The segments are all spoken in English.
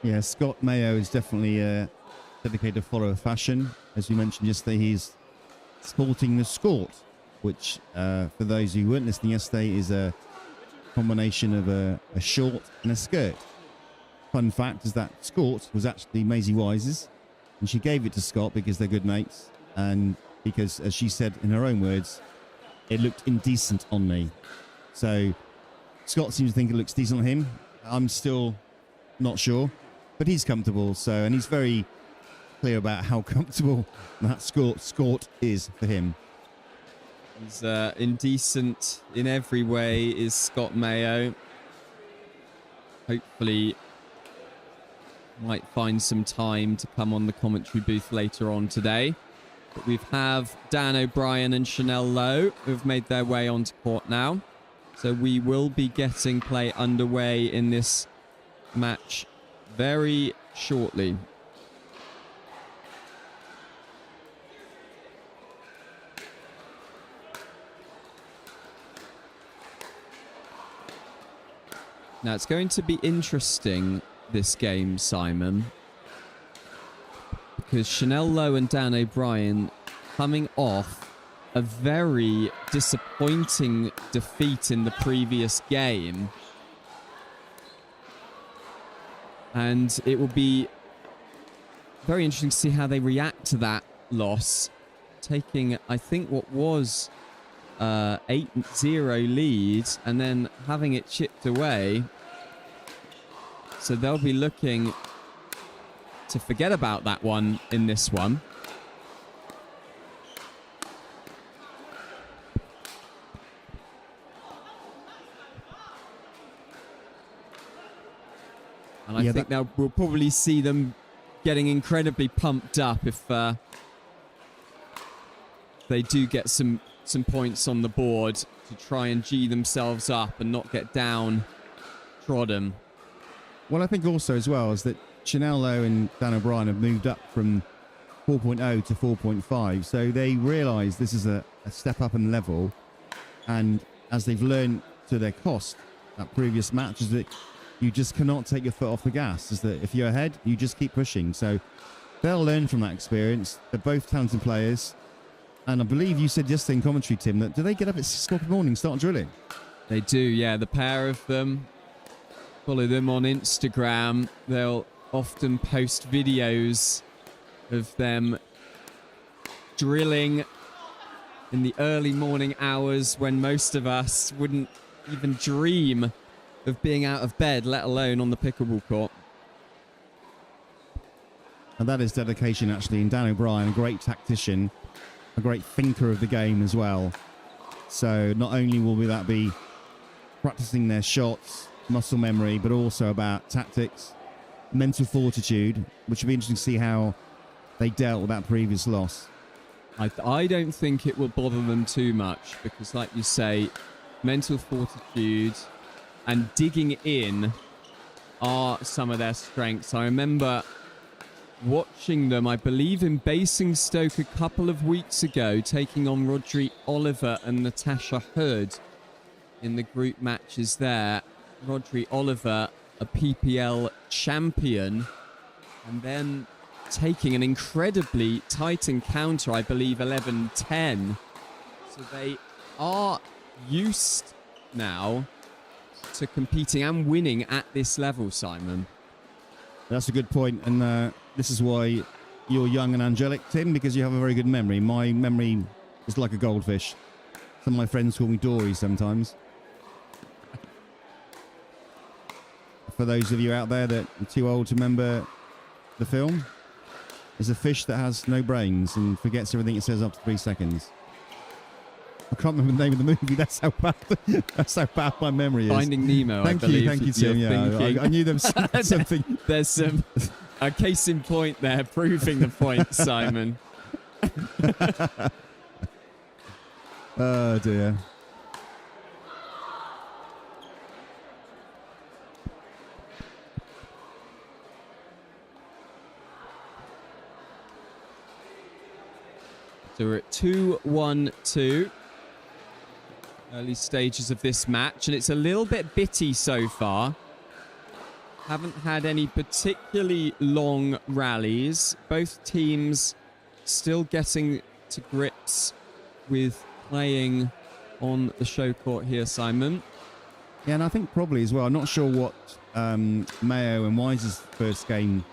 Yeah, Scott Mayo is definitely a dedicated follower of fashion. As we mentioned yesterday, he's sporting the skort, which, for those who weren't listening yesterday, is a combination of a short and a skirt. Fun fact is that skort was actually Maisie Wise's, and she gave it to Scott because they're good mates, and because, as she said in her own words, it looked indecent on me. So Scott seems to think it looks decent on him. I'm still not sure, but he's comfortable. So, and he's very clear about how comfortable that skort is for him. He's indecent in every way, is Scott Mayo. Hopefully might find some time to come on the commentary booth later on today. But we have Dan O'Brien and Chanel Lowe who've made their way onto court now. So we will be getting play underway in this match very shortly. Now, it's going to be interesting, this game, Simon, because Chanel Lowe and Dan O'Brien coming off a very disappointing defeat in the previous game. And it will be very interesting to see how they react to that loss, taking, I think, what was 8-0 lead and then having it chipped away. So they'll be looking to forget about that one in this one. And I think now we'll probably see them getting incredibly pumped up if they do get some points on the board to try and G themselves up and not get down trodden. Well, I think also as well is that Chanel Lowe and Dan O'Brien have moved up from 4.0 to 4.5, so they realise this is a step up in level, and as they've learned to their cost that previous match, is that you just cannot take your foot off the gas. Is that if you're ahead, you just keep pushing. So they'll learn from that experience. They're both talented players. And I believe you said yesterday in commentary, Tim, that do they get up at 6 o'clock in the morning and start drilling? They do, yeah. The pair of them. Follow them on Instagram. They'll often post videos of them drilling in the early morning hours when most of us wouldn't even dream of being out of bed, let alone on the pickleball court. And that is dedication, actually. And Dan O'Brien, a great tactician, a great thinker of the game as well. So not only will that be practicing their shots, muscle memory, but also about tactics, mental fortitude, which will be interesting to see how they dealt with that previous loss. I don't think it will bother them too much because, like you say, mental fortitude and digging in are some of their strengths. I remember watching them, I believe, in Basingstoke a couple of weeks ago, taking on Rodri Oliver and Natasha Hood in the group matches there. Rodri Oliver, a PPL champion, and then taking an incredibly tight encounter, I believe 11-10. So they are used now to competing and winning at this level, Simon. That's a good point, and this is why you're young and angelic, Tim, because you have a very good memory. My memory is like a goldfish. Some of my friends call me Dory sometimes. For those of you out there that are too old to remember the film, there's a fish that has no brains and forgets everything it says after 3 seconds. I can't remember the name of the movie. That's how bad my memory is. Finding Nemo, thank I believe. Thank you, Tim. Yeah, I knew there was something. There's a case in point there, proving the point, Simon. Oh, dear. So we're at 2-1-2. Early stages of this match, and it's a little bit bitty so far. haven't had any particularly long rallies. Both teams still getting to grips with playing on the show court here, Simon. Yeah, and I think probably as well, I'm not sure what Mayo and Wise's first game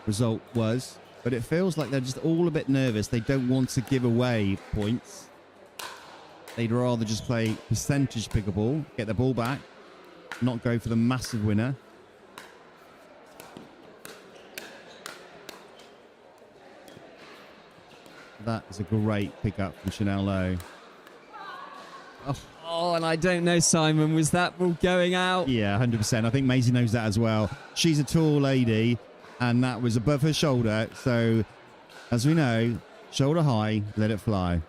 result was, but it feels like they're just all a bit nervous. They don't want to give away points. They'd rather just play percentage pickleball, get the ball back, not go for the massive winner. That is a great pickup from Chanel Lowe. Oh, and I don't know, Simon, was that ball going out? Yeah, 100%. I think Maisie knows that as well. She's a tall lady, and that was above her shoulder. So, as we know, shoulder high, let it fly.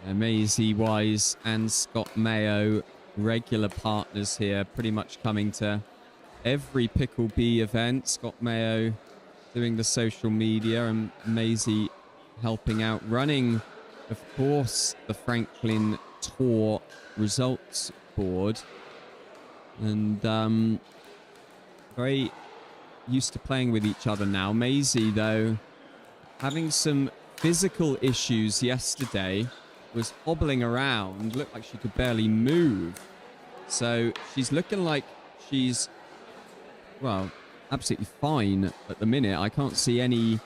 Maisie Wise and Scott Mayo, regular partners here, pretty much coming to every PickleB event. Scott Mayo doing the social media and Maisie helping out, running, of course, the Franklin Tour results board. And very used to playing with each other now. Maisie, though, having some physical issues yesterday, was hobbling around, looked like she could barely move. So she's looking like she's, well, absolutely fine at the minute. I can't see any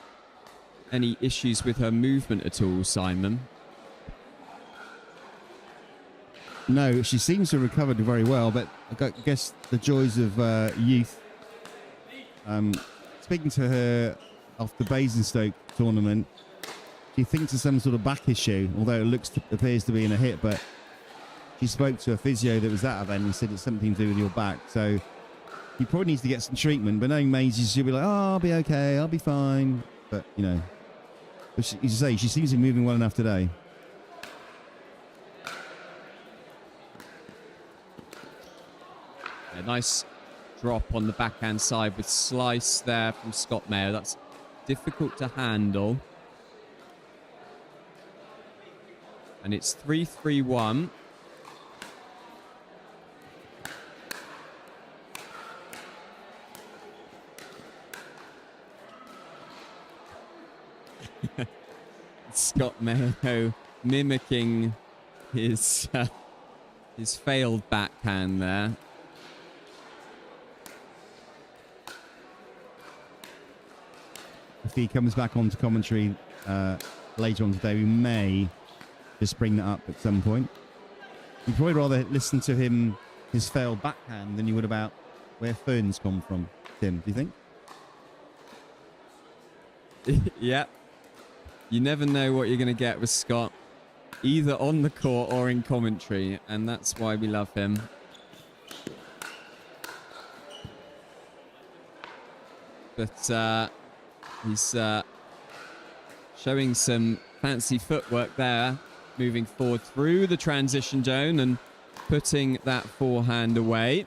issues with her movement at all, Simon. No, she seems to have recovered very well, but I guess the joys of youth. Speaking to her after the Basingstoke tournament, she thinks it's some sort of back issue, although it appears to be in a hip, but she spoke to a physio that was at that event and said it's something to do with your back. So he probably needs to get some treatment, but knowing Maisie, she'll be like, oh, I'll be okay, I'll be fine. But, you know, as you say, she seems to be moving well enough today. A nice drop on the backhand side with slice there from Scott Mayo. That's difficult to handle. And it's 3-3-1. Scott Mayo mimicking his failed backhand there. If he comes back onto commentary later on today, we may just bring that up at some point. You'd probably rather listen to his failed backhand than you would about where Fern's come from, Tim, do you think? Yeah. You never know what you're going to get with Scott, either on the court or in commentary, and that's why we love him. But he's showing some fancy footwork there, moving forward through the transition zone and putting that forehand away.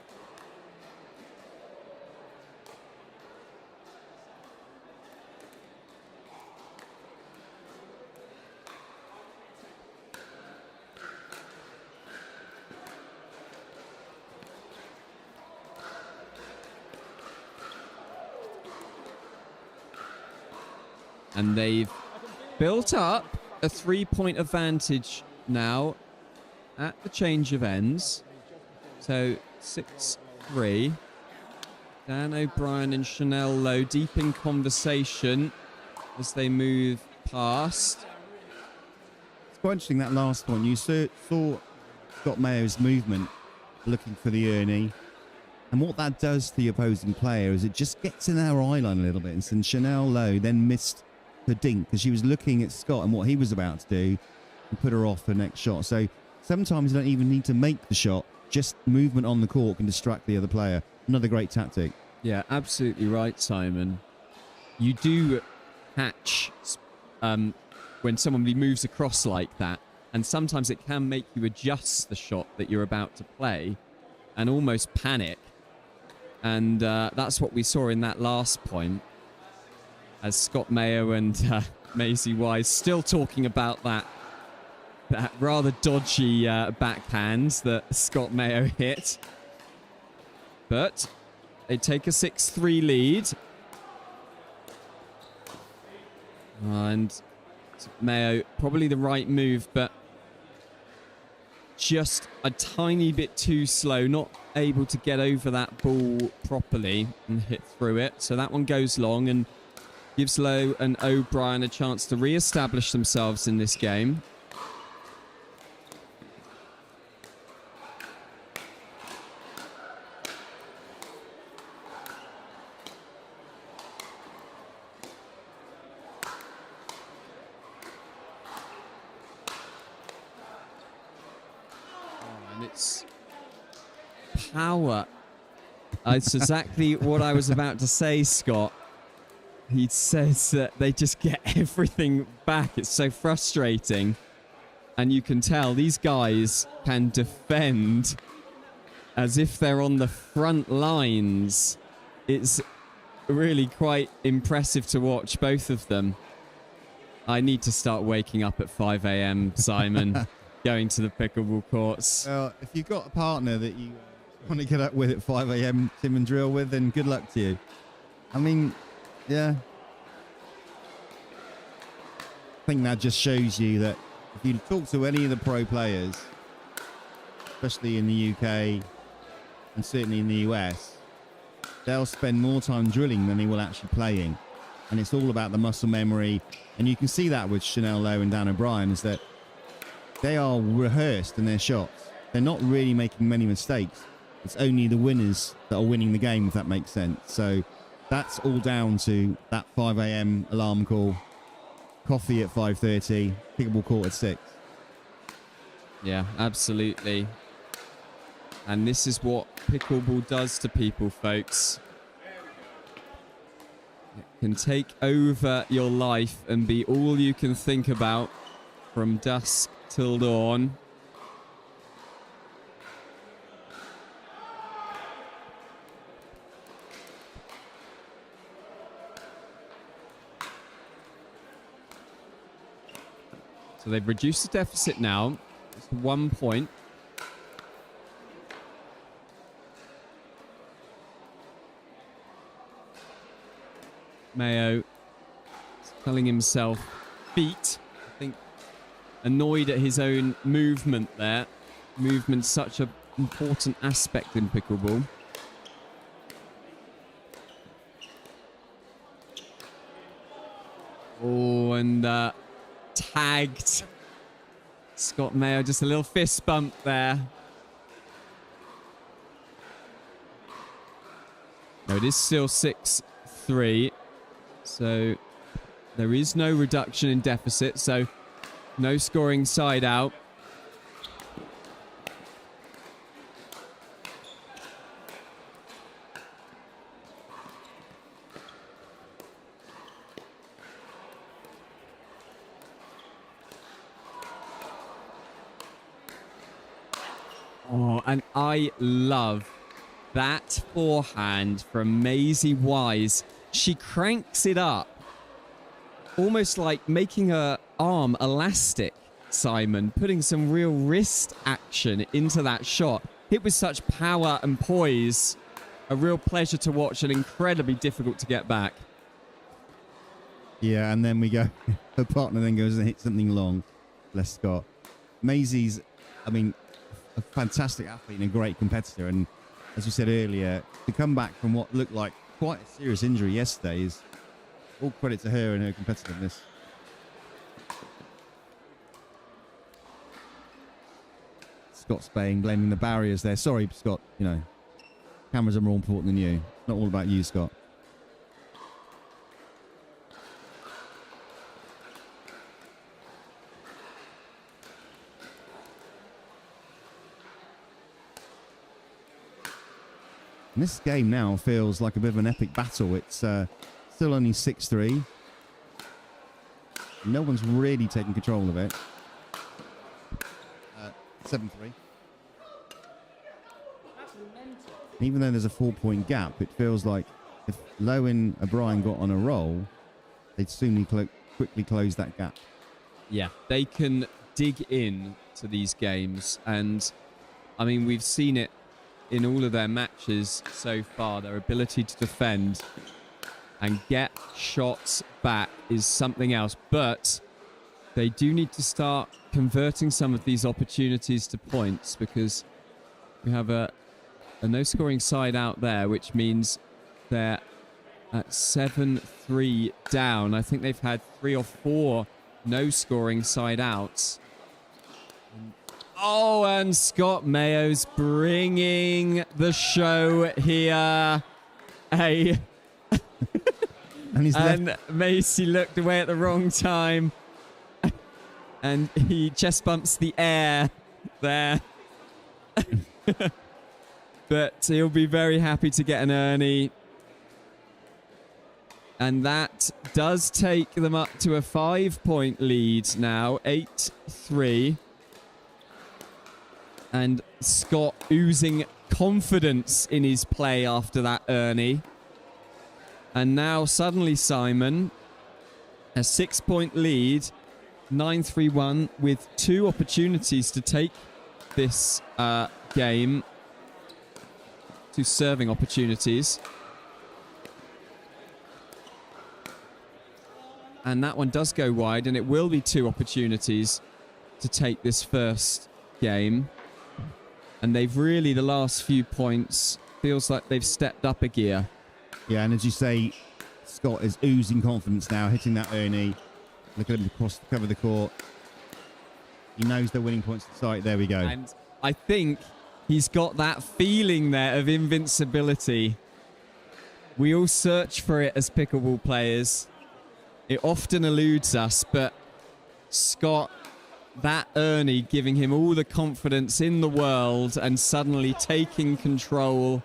And they've built up a 3-point advantage now at the change of ends. So 6-3. Dan O'Brien and Chanel Lowe deep in conversation as they move past. It's quite interesting, that last one. You saw Scott Mayo's movement looking for the Ernie. And what that does to the opposing player is it just gets in our eye line a little bit. And since Chanel Lowe then missed her dink because she was looking at Scott and what he was about to do and put her off her next shot. So sometimes you don't even need to make the shot. Just movement on the court can distract the other player. Another great tactic. Yeah, absolutely right, Simon. You do catch when somebody moves across like that, and sometimes it can make you adjust the shot that you're about to play and almost panic. And that's what we saw in that last point, as Scott Mayo and Maisie Wise still talking about that rather dodgy backhand that Scott Mayo hit. But they take a 6-3 lead. And Mayo, probably the right move, but just a tiny bit too slow, not able to get over that ball properly and hit through it. So that one goes long and gives Lowe and O'Brien a chance to re-establish themselves in this game. And it's power. It's exactly what I was about to say, Scott. He says that they just get everything back. It's so frustrating. And you can tell these guys can defend as if they're on the front lines. It's really quite impressive to watch, both of them. I need to start waking up at 5 a.m., Simon, going to the pickleball courts. Well, if you've got a partner that you want to get up with at 5 a.m. Tim and drill with, then good luck to you. I mean, yeah. I think that just shows you that if you talk to any of the pro players, especially in the UK and certainly in the US, they'll spend more time drilling than they will actually playing. And it's all about the muscle memory. And you can see that with Chanel Lowe and Dan O'Brien, is that they are rehearsed in their shots. They're not really making many mistakes. It's only the winners that are winning the game, if that makes sense. So that's all down to that 5 a.m. alarm call, coffee at 5:30, pickleball court at 6. Yeah, absolutely. And this is what pickleball does to people, folks. It can take over your life and be all you can think about from dusk till dawn. So they've reduced the deficit now. It's 1 point. Mayo is telling himself beat. I think annoyed at his own movement there. Movement's such an important aspect in pickleball. Oh, and tagged. Scott Mayo, just a little fist bump there. No, it is still 6-3. So there is no reduction in deficit. So no scoring side out. Oh, and I love that forehand from Maisie Wise. She cranks it up, almost like making her arm elastic, Simon, putting some real wrist action into that shot. Hit with such power and poise. A real pleasure to watch and incredibly difficult to get back. Yeah, and then we go, her partner then goes and hits something long. Bless Scott. Maisie's, I mean, a fantastic athlete and a great competitor. And as we said earlier, to come back from what looked like quite a serious injury yesterday is all credit to her and her competitiveness. Scott Spain blaming the barriers there. Sorry, Scott, you know, cameras are more important than you. It's not all about you, Scott. And this game now feels like a bit of an epic battle. It's still only 6-3. No one's really taking control of it. 7-3. Even though there's a 4-point gap, it feels like if Lowe and O'Brien got on a roll, they'd soon quickly close that gap. Yeah, they can dig in to these games. And, I mean, we've seen it in all of their matches so far. Their ability to defend and get shots back is something else. But they do need to start converting some of these opportunities to points, because we have a no-scoring side out there, which means they're at 7-3 down. I think they've had 3 or 4 no-scoring side outs. Oh, and Scott Mayo's bringing the show here. And Macy looked away at the wrong time. And he chest bumps the air there. But he'll be very happy to get an Ernie. And that does take them up to a 5-point lead now, 8-3. And Scott oozing confidence in his play after that Ernie. And now suddenly Simon, a 6-point lead, 9-3-1, with 2 opportunities to take this game. 2 serving opportunities. And that one does go wide, and it will be 2 opportunities to take this first game. And they've really, the last few points, feels like they've stepped up a gear. Yeah, and as you say, Scott is oozing confidence now, hitting that Ernie. Look at him across the cover of the court. He knows they're winning points to sight. There we go. And I think he's got that feeling there of invincibility. We all search for it as pickleball players. It often eludes us, but Scott, that Ernie giving him all the confidence in the world and suddenly taking control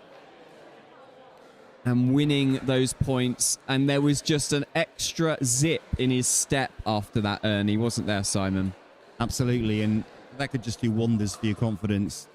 and winning those points. And there was just an extra zip in his step after that Ernie, wasn't there, Simon? Absolutely, and that could just do wonders for your confidence.